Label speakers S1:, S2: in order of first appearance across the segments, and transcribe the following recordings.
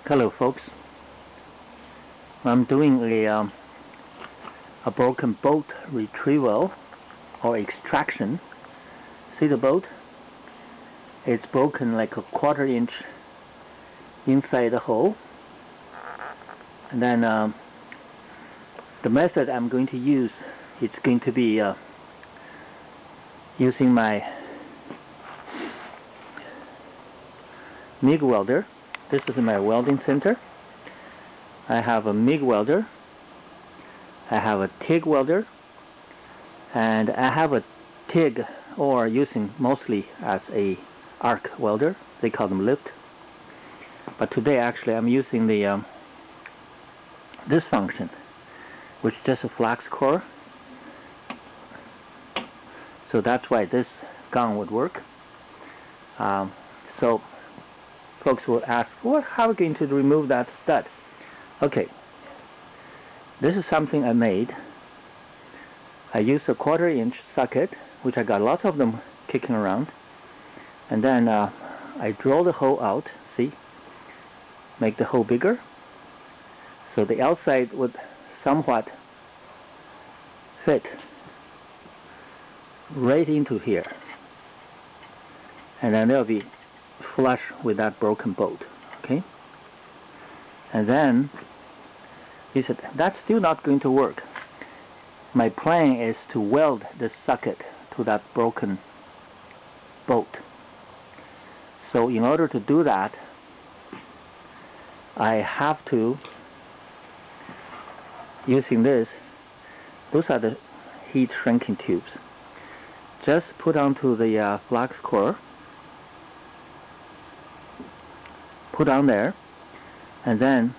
S1: Hello folks, I'm doing a broken bolt retrieval or extraction. See the bolt? It's broken like a 1/4 inch inside the hole, and then the method I'm going to use, it's going to be using my MIG welder. This is my welding center. I have a MIG welder, I have a TIG welder, and I have a TIG, or using mostly as a arc welder. They call them lift. But today actually I'm using the this function, which is just a flux core. So that's why this gun would work. So folks will ask, well, how are we going to remove that stud? Okay, this is something I made. I used a 1/4 inch socket, which I got lots of them kicking around, and then I drill the hole out. See, make the hole bigger, so the outside would somewhat fit right into here, and then they'll be flush with that broken bolt. Okay, and then he said that's still not going to work. My plan is to weld the socket to that broken bolt. So in order to do that, I have to, using this, those are the heat shrinking tubes, just put onto the flux core, put on there, and then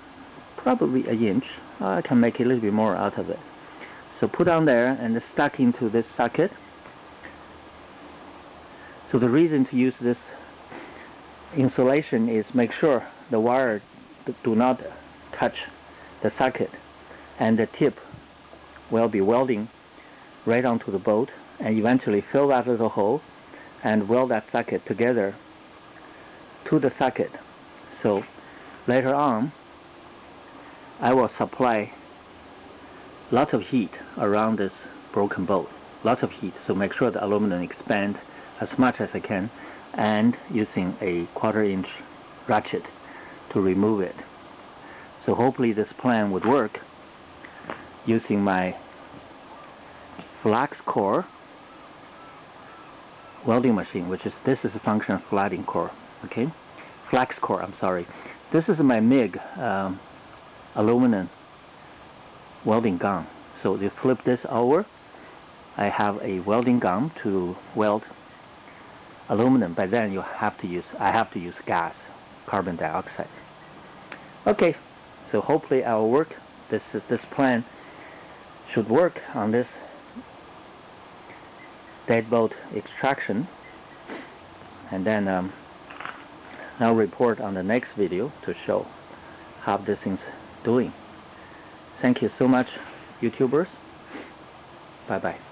S1: probably an inch. I can make a little bit more out of it. So put on there and stuck into this socket. So the reason to use this insulation is make sure the wire do not touch the socket, and the tip will be welding right onto the bolt, and eventually fill that little hole and weld that socket together to the socket. So later on I will supply lots of heat around this broken bolt, lots of heat, so make sure the aluminum expands as much as I can, and using a 1/4 inch ratchet to remove it. So hopefully this plan would work using my flux core welding machine, which is, this is a function of flatting core. Okay, flux core, I'm sorry. This is my MIG aluminum welding gun. So you flip this over, I have a welding gun to weld aluminum, but then I have to use gas, carbon dioxide. Okay, so hopefully I will work. This plan should work on this deadbolt extraction, and then I'll report on the next video to show how this thing's doing. Thank you so much, YouTubers. Bye bye.